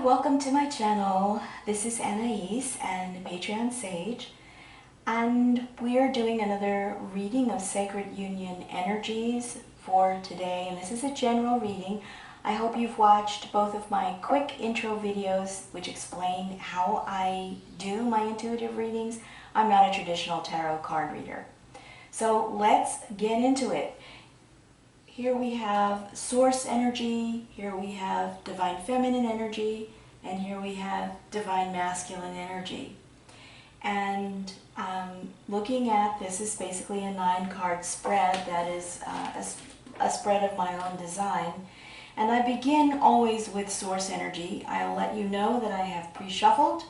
welcome to my channel. This is Anaiis and Patreon Sage, and we are doing another reading of Sacred Union energies for today, and this is a general reading. I hope you've watched both of my quick intro videos which explain how I do my intuitive readings. I'm not a traditional tarot card reader. So let's get into it. Here we have source energy, here we have divine feminine energy, and here we have divine masculine energy. And looking at this is basically a 9-card spread that is a spread of my own design. And I begin always with source energy. I'll let you know that I have pre-shuffled.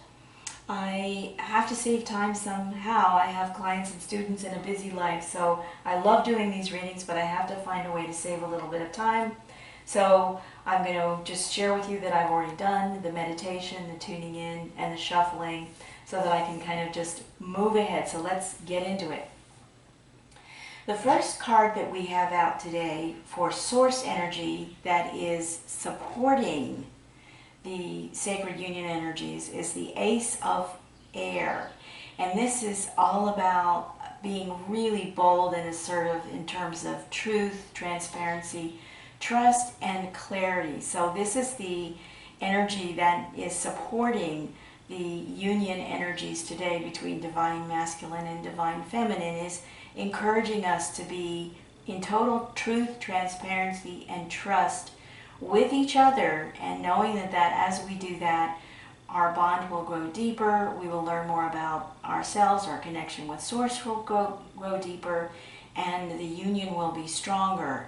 I have to save time somehow. I have clients and students in a busy life, so I love doing these readings, but I have to find a way to save a little bit of time. So I'm going to just share with you that I've already done the meditation, the tuning in, and the shuffling, so that I can kind of just move ahead. So let's get into it. The first card that we have out today for source energy that is supporting the Sacred Union energies is the Ace of Air. And this is all about being really bold and assertive in terms of truth, transparency, trust, and clarity. So this is the energy that is supporting the union energies today between divine masculine and divine feminine, is encouraging us to be in total truth, transparency, and trust with each other, and knowing that as we do that, our bond will grow deeper, we will learn more about ourselves, our connection with Source will grow deeper, and the union will be stronger.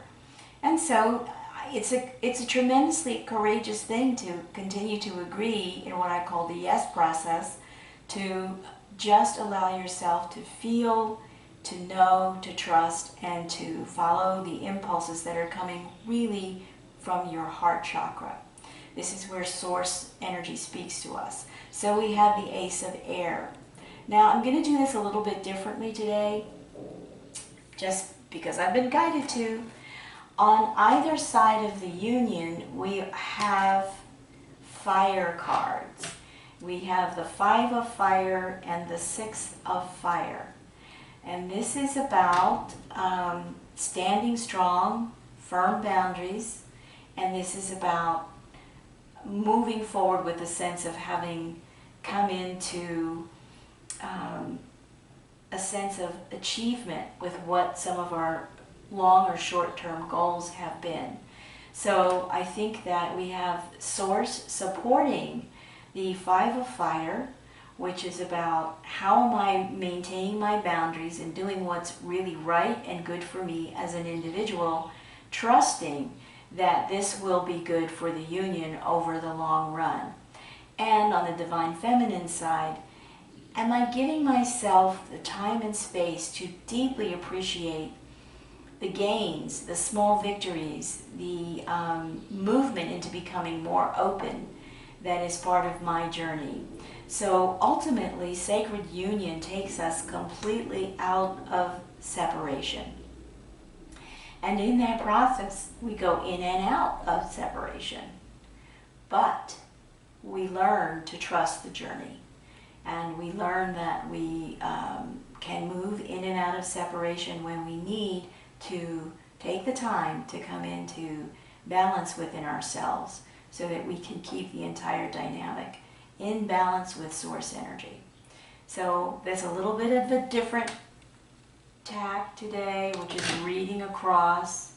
And so it's a tremendously courageous thing to continue to agree in what I call the yes process, to just allow yourself to feel, to know, to trust, and to follow the impulses that are coming really from your heart chakra. This is where source energy speaks to us. So we have the Ace of Air. Now I'm going to do this a little bit differently today, just because I've been guided to. On either side of the union, we have fire cards. We have the 5 of Fire and the 6 of Fire. And this is about standing strong, firm boundaries, and this is about moving forward with a sense of having come into a sense of achievement with what some of our long or short-term goals have been. So I think that we have Source supporting the 5 of Fire, which is about how am I maintaining my boundaries and doing what's really right and good for me as an individual, trusting that this will be good for the union over the long run. And on the divine feminine side, am I giving myself the time and space to deeply appreciate the gains, the small victories, the movement into becoming more open that is part of my journey. So ultimately, Sacred Union takes us completely out of separation. And in that process, we go in and out of separation. But we learn to trust the journey. And we learn that we can move in and out of separation when we need to take the time to come into balance within ourselves, so that we can keep the entire dynamic in balance with source energy. So there's a little bit of a different tack today, which is reading across.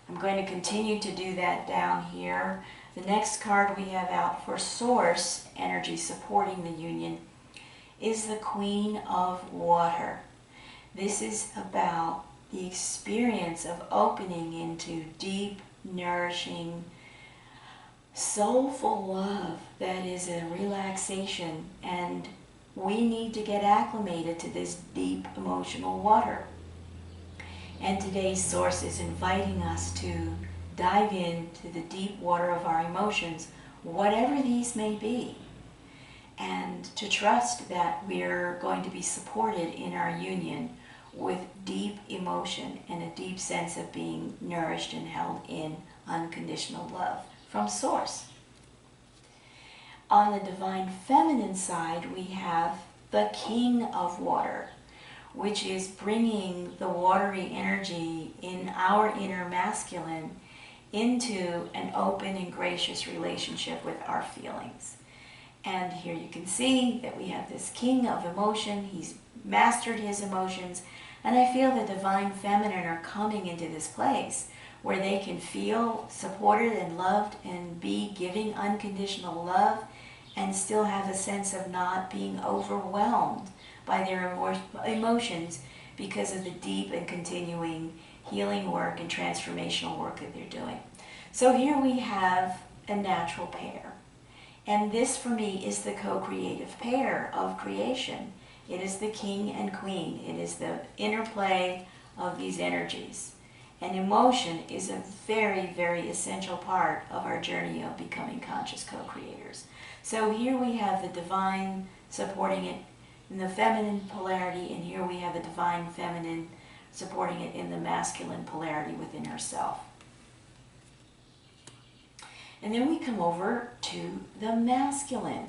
I'm going to continue to do that down here. The next card we have out for source energy supporting the union is the Queen of Water. This is about the experience of opening into deep, nourishing, soulful love that is a relaxation, and we need to get acclimated to this deep emotional water. And today's source is inviting us to dive into the deep water of our emotions, whatever these may be, and to trust that we're going to be supported in our union with deep emotion and a deep sense of being nourished and held in unconditional love from Source. on the divine feminine side, we have the king of water, which is bringing the watery energy in our inner masculine into an open and gracious relationship with our feelings. And here you can see that we have this king of emotion. He's mastered his emotions. And I feel the divine feminine are coming into this place where they can feel supported and loved and be giving unconditional love and still have a sense of not being overwhelmed by their emotions because of the deep and continuing healing work and transformational work that they're doing. So here we have a natural pair. And this for me is the co-creative pair of creation. It is the king and queen. It is the interplay of these energies. And emotion is a very, very essential part of our journey of becoming conscious co-creators. So here we have the divine supporting it in the feminine polarity, and here we have the divine feminine supporting it in the masculine polarity within herself. And then we come over to the masculine.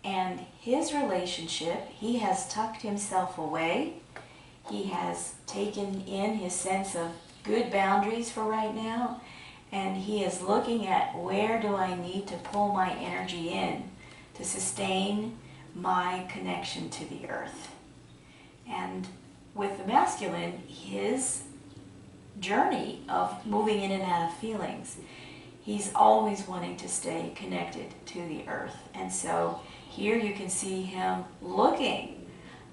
And his relationship, he has tucked himself away. He has taken in his sense of good boundaries for right now. And he is looking at where do I need to pull my energy in to sustain my connection to the earth. And with the masculine, his journey of moving in and out of feelings, he's always wanting to stay connected to the earth. And so here you can see him looking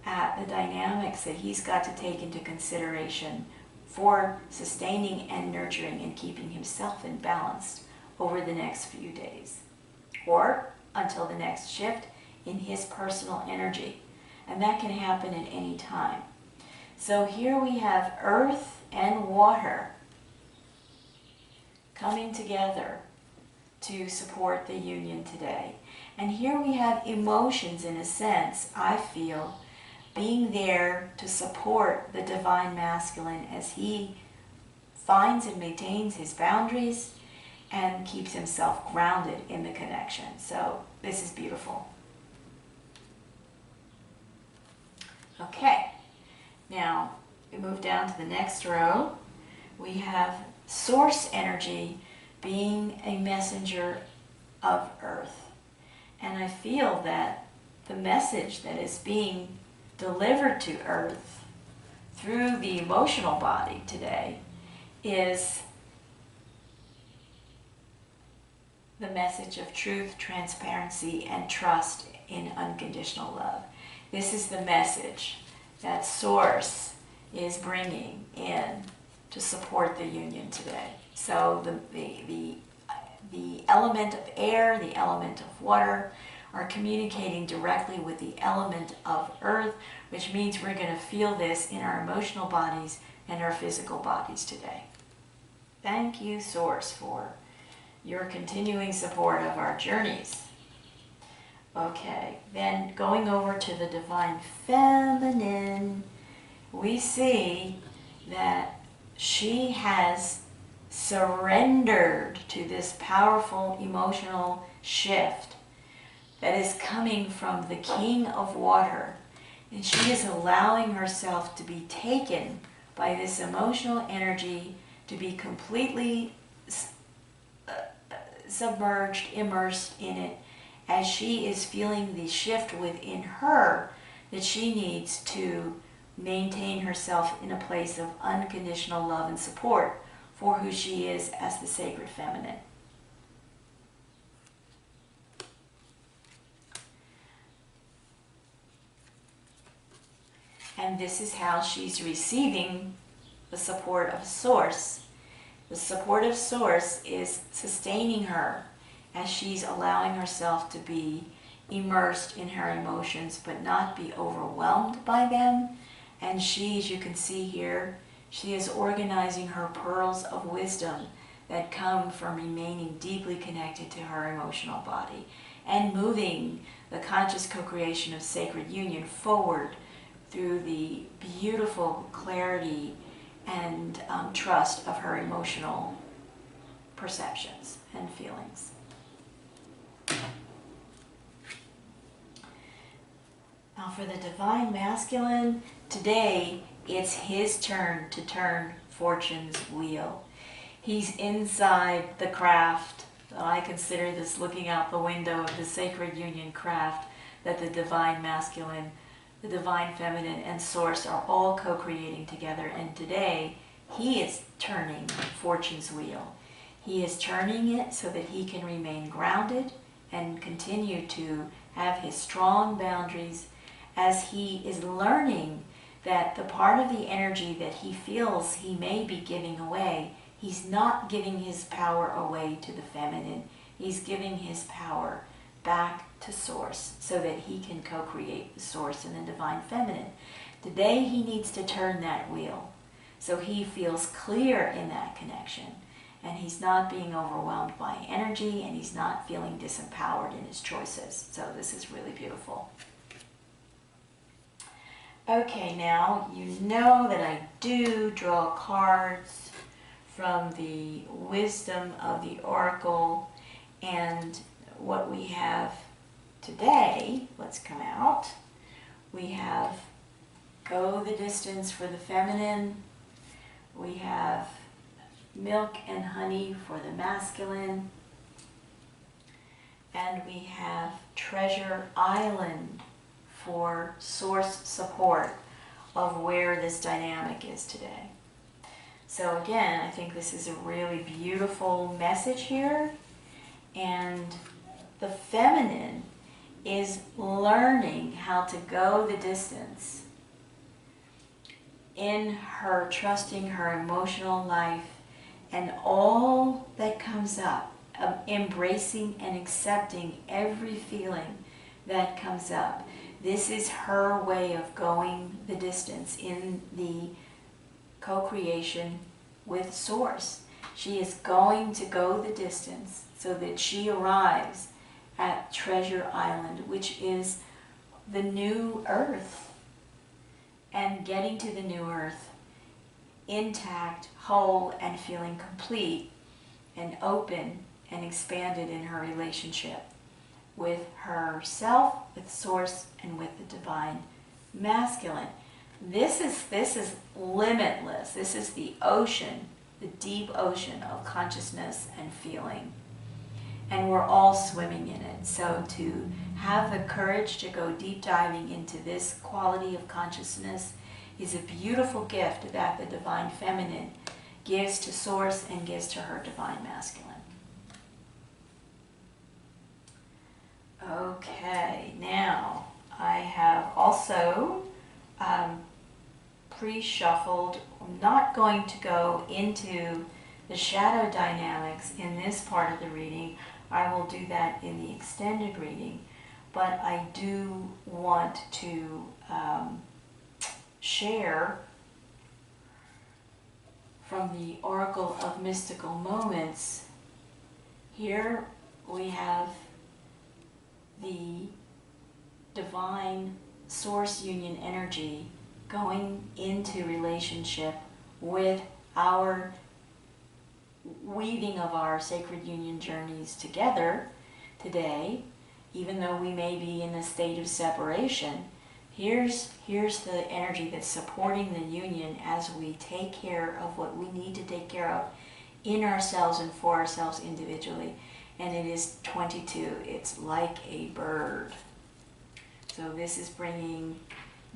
at the dynamics that he's got to take into consideration for sustaining and nurturing and keeping himself in balance over the next few days or until the next shift in his personal energy. And that can happen at any time. So here we have earth and water coming together to support the union today. And here we have emotions, in a sense, I feel, being there to support the divine masculine as he finds and maintains his boundaries and keeps himself grounded in the connection. So this is beautiful. Okay, now we move down to the next row. We have source energy being a messenger of earth. And I feel that the message that is being delivered to earth through the emotional body today is the message of truth, transparency, and trust in unconditional love. This is the message that Source is bringing in to support the union today. So the element of air, the element of water are communicating directly with the element of earth, which means we're going to feel this in our emotional bodies and our physical bodies today. Thank you, Source, for your continuing support of our journeys. Okay, then going over to the divine feminine, we see that she has surrendered to this powerful emotional shift that is coming from the king of water. And she is allowing herself to be taken by this emotional energy, to be completely submerged, immersed in it, as she is feeling the shift within her that she needs to maintain herself in a place of unconditional love and support for who she is as the sacred feminine. And this is how she's receiving the support of Source. The support of Source is sustaining her as she's allowing herself to be immersed in her emotions but not be overwhelmed by them. And she, as you can see here, she is organizing her pearls of wisdom that come from remaining deeply connected to her emotional body and moving the conscious co-creation of sacred union forward through the beautiful clarity and trust of her emotional perceptions and feelings. for the divine masculine, today it's his turn to turn fortune's wheel. He's inside the craft. I consider this looking out the window of the sacred union craft that the divine masculine, the divine feminine, and source are all co-creating together. And today, he is turning fortune's wheel. He is turning it so that he can remain grounded and continue to have his strong boundaries as he is learning that the part of the energy that he feels he may be giving away, he's not giving his power away to the feminine. He's giving his power back to source so that he can co-create the source and the divine feminine. Today he needs to turn that wheel so he feels clear in that connection and he's not being overwhelmed by energy and he's not feeling disempowered in his choices. So this is really beautiful. Okay, now you know that I do draw cards from the wisdom of the oracle, and what we have today, let's come out, we have go the distance for the feminine, we have milk and honey for the masculine, and we have treasure island for source support of where this dynamic is today. So again, I think this is a really beautiful message here, and the feminine is learning how to go the distance in her trusting her emotional life and all that comes up, of embracing and accepting every feeling that comes up. This is her way of going the distance in the co-creation with Source. She is going to go the distance so that she arrives at Treasure Island, which is the new earth. And getting to the new earth intact, whole, and feeling complete and open and expanded in her relationship with herself, with Source, and with the divine masculine. This is limitless. This is the ocean, the deep ocean of consciousness and feeling. And we're all swimming in it. So to have the courage to go deep diving into this quality of consciousness is a beautiful gift that the divine feminine gives to Source and gives to her divine masculine. Okay, now I have also pre-shuffled. I'm not going to go into the shadow dynamics in this part of the reading. I will do that in the extended reading, but I do want to share from the Oracle of Mystical Moments. Here we have the divine source union energy going into relationship with our weaving of our sacred union journeys together today, even though we may be in a state of separation. Here's the energy that's supporting the union as we take care of what we need to take care of in ourselves and for ourselves individually. And it is 22. It's like a bird. So this is bringing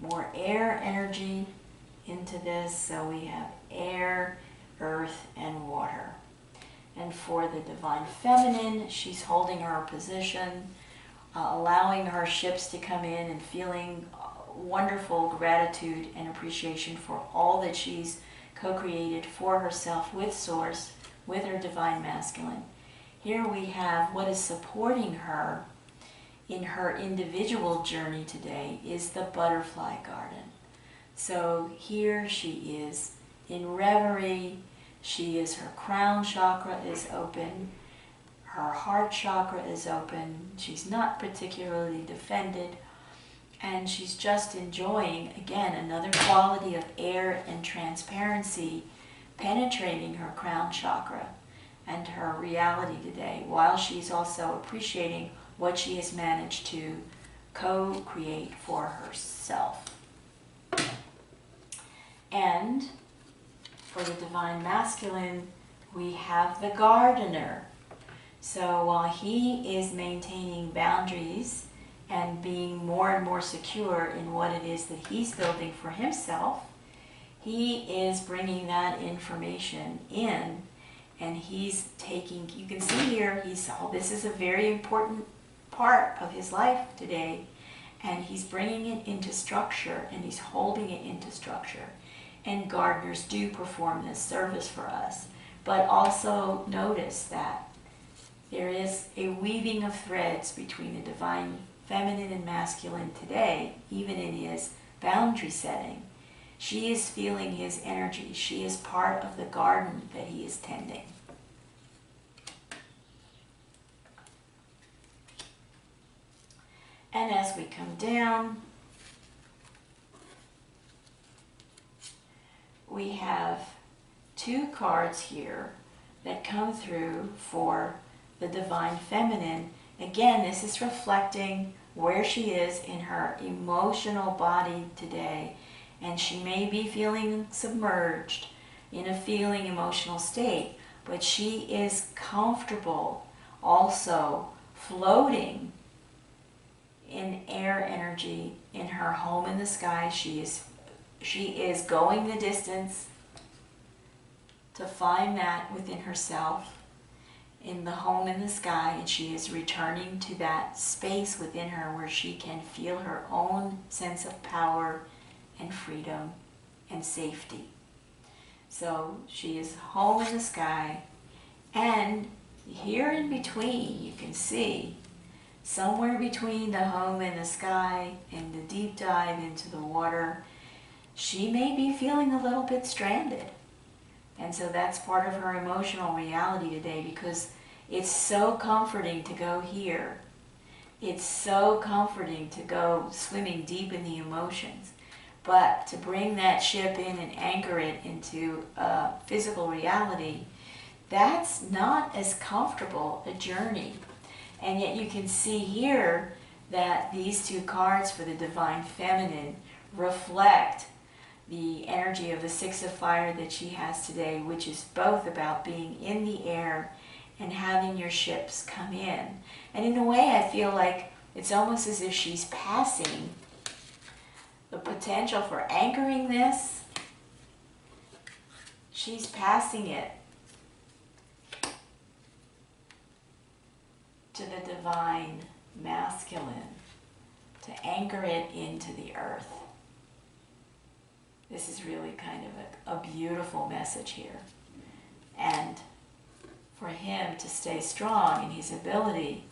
more air energy into this. So we have air, earth, and water. And for the divine feminine, she's holding her position, allowing her ships to come in and feeling wonderful gratitude and appreciation for all that she's co-created for herself with Source, with her divine masculine. Here we have what is supporting her in her individual journey today is the butterfly garden. So here she is in reverie. Her crown chakra is open. Her heart chakra is open. She's not particularly defended. And she's just enjoying, again, another quality of air and transparency penetrating her crown chakra and her reality today, while she's also appreciating what she has managed to co-create for herself. And for the divine masculine, we have the gardener. So while he is maintaining boundaries and being more and more secure in what it is that he's building for himself, he is bringing that information in, and he's taking, you can see here, this is a very important part of his life today, and he's bringing it into structure, and he's holding it into structure. And gardeners do perform this service for us. But also notice that there is a weaving of threads between the divine feminine and masculine today, even in his boundary setting. She is feeling his energy. She is part of the garden that he is tending. And as we come down, we have two cards here that come through for the divine feminine. Again, this is reflecting where she is in her emotional body today, and she may be feeling submerged in a feeling emotional state, but she is comfortable also floating in air energy in her home in the sky. She is going the distance to find that within herself in the home in the sky, and she is returning to that space within her where she can feel her own sense of power and freedom and safety. So she is home in the sky, and here in between you can see somewhere between the home and the sky and the deep dive into the water, she may be feeling a little bit stranded. And so that's part of her emotional reality today, because it's so comforting to go here. It's so comforting to go swimming deep in the emotions. But to bring that ship in and anchor it into physical reality, that's not as comfortable a journey. And yet you can see here that these two cards for the divine feminine reflect the energy of the Six of Fire that she has today, which is both about being in the air and having your ships come in. And in a way, I feel like it's almost as if she's passing the potential for anchoring this. She's passing it to the divine masculine to anchor it into the earth. This is really kind of a beautiful message here. And for him to stay strong in his ability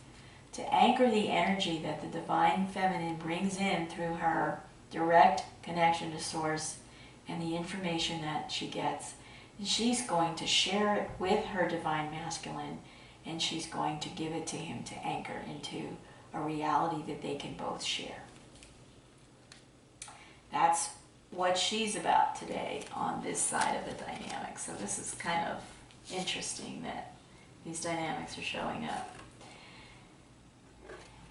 to anchor the energy that the divine feminine brings in through her direct connection to source and the information that she gets, and she's going to share it with her divine masculine, and she's going to give it to him to anchor into a reality that they can both share. That's what she's about today on this side of the dynamic. So this is kind of interesting that these dynamics are showing up.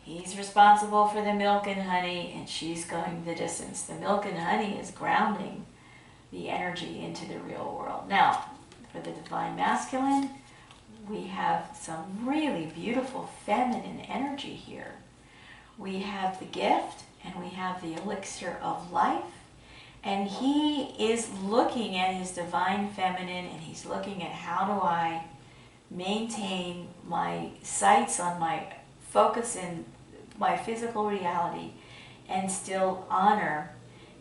He's responsible for the milk and honey, and she's going the distance. The milk and honey is grounding the energy into the real world. Now, for the divine masculine, we have some really beautiful feminine energy here. We have the gift, and we have the elixir of life, and he is looking at his divine feminine, and he's looking at how do I maintain my sights on my focus in my physical reality and still honor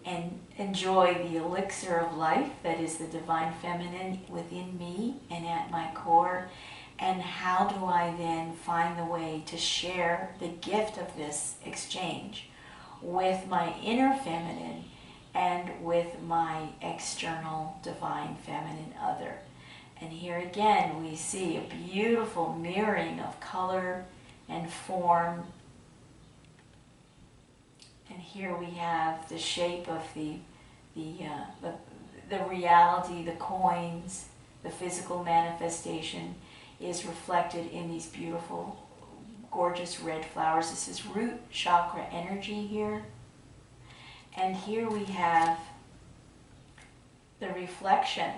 and enjoy the elixir of life that is the divine feminine within me and at my core. And how do I then find the way to share the gift of this exchange with my inner feminine and with my external divine feminine other. And here again we see a beautiful mirroring of color and form. And here we have the shape of the reality, the coins, the physical manifestation is reflected in these beautiful gorgeous red flowers. This is root chakra energy here. And here we have the reflection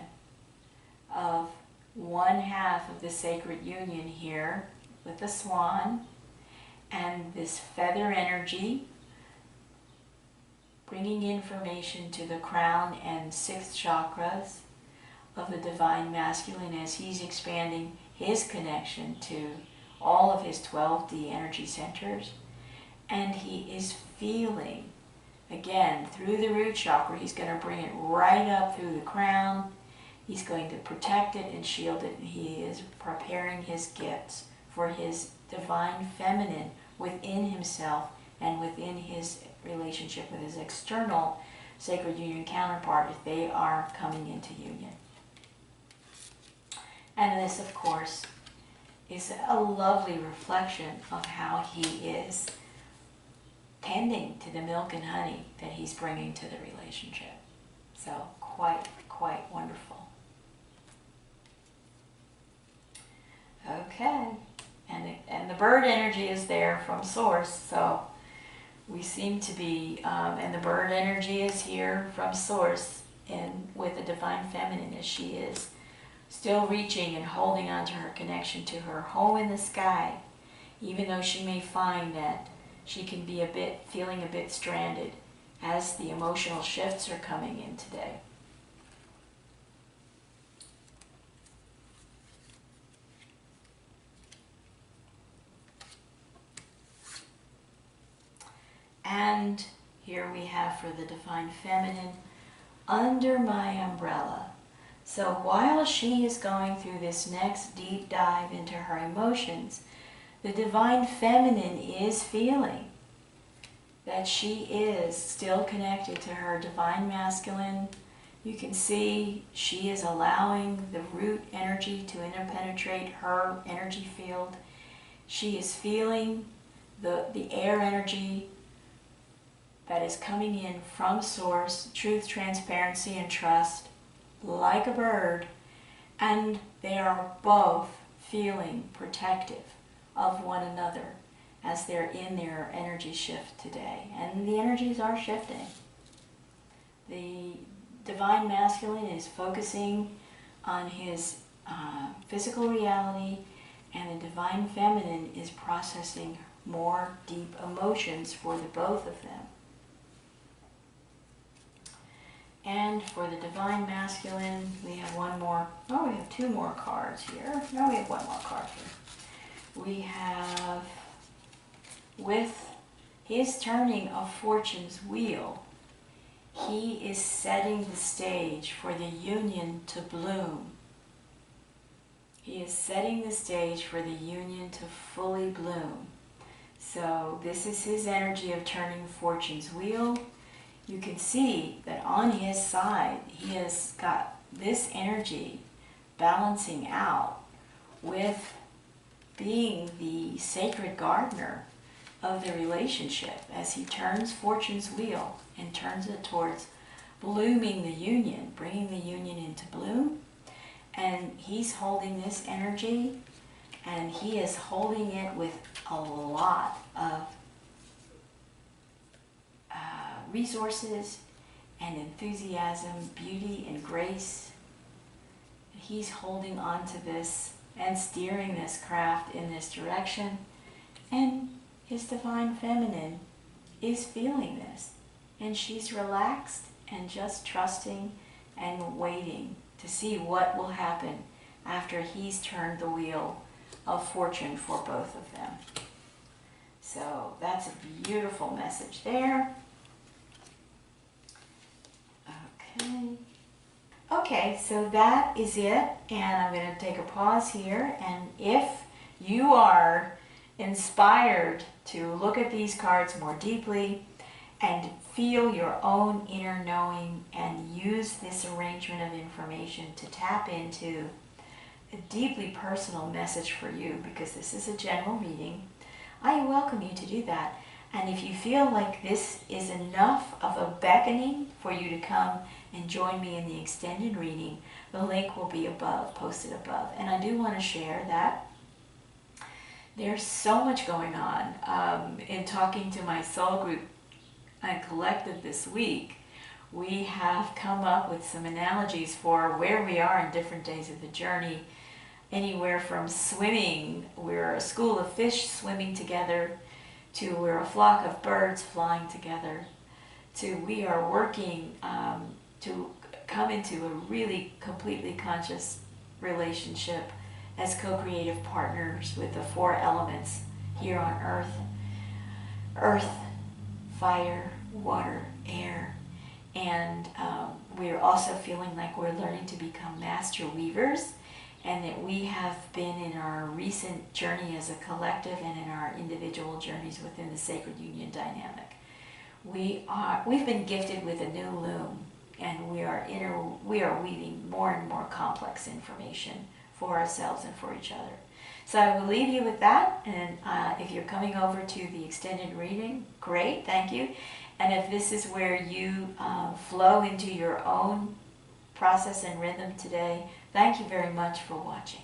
of one half of the sacred union here with the swan and this feather energy bringing information to the crown and sixth chakras of the divine masculine as he's expanding his connection to all of his 12D energy centers. And he is feeling, again, through the root chakra, he's going to bring it right up through the crown. He's going to protect it and shield it, and he is preparing his gifts for his divine feminine within himself and within his relationship with his external sacred union counterpart if they are coming into union. And this, of course, is a lovely reflection of how he is tending to the milk and honey that he's bringing to the relationship. So quite wonderful. Okay, and the bird energy is there from source, so we seem to be, and the bird energy is here from source, and with the divine feminine as she is still reaching and holding on to her connection to her home in the sky, even though she may find that she can be feeling a bit stranded as the emotional shifts are coming in today. And here we have for the divine feminine, under my umbrella. So while she is going through this next deep dive into her emotions, the divine feminine is feeling that she is still connected to her divine masculine. You can see she is allowing the root energy to interpenetrate her energy field. She is feeling the air energy that is coming in from source, truth, transparency, and trust, like a bird, and they are both feeling protective of one another as they're in their energy shift today. And the energies are shifting. The divine masculine is focusing on his physical reality, and the divine feminine is processing more deep emotions for the both of them. And for the divine masculine, we have one more, oh, we have two more cards here. No, we have one more card here. We have, with his turning of fortune's wheel, he is setting the stage for the union to bloom. He is setting the stage for the union to fully bloom. So this is his energy of turning fortune's wheel. You can see that on his side, he has got this energy balancing out with being the sacred gardener of the relationship as he turns fortune's wheel and turns it towards blooming the union, bringing the union into bloom. And he's holding this energy, and he is holding it with a lot of resources and enthusiasm, beauty and grace. He's holding on to this and steering this craft in this direction, and his divine feminine is feeling this, and she's relaxed and just trusting and waiting to see what will happen after he's turned the wheel of fortune for both of them. So that's a beautiful message there. Okay, so that is it, and I'm going to take a pause here, and if you are inspired to look at these cards more deeply and feel your own inner knowing and use this arrangement of information to tap into a deeply personal message for you, because this is a general reading, I welcome you to do that. And if you feel like this is enough of a beckoning for you to come and join me in the extended reading, the link will be above, posted above. And I do want to share that There's so much going on. In talking to my soul group and collective this week, we have come up with some analogies for where we are in different days of the journey. Anywhere from swimming, we're a school of fish swimming together, to we're a flock of birds flying together, to we are working to come into a really completely conscious relationship as co-creative partners with the four elements here on earth. Earth, fire, water, air. And we're also feeling like we're learning to become master weavers, and that we have been in our recent journey as a collective and in our individual journeys within the sacred union dynamic. We've been gifted with a new loom, and we are weaving more and more complex information for ourselves and for each other. So I will leave you with that, and if you're coming over to the extended reading, great, thank you. And if this is where you flow into your own process and rhythm today, thank you very much for watching.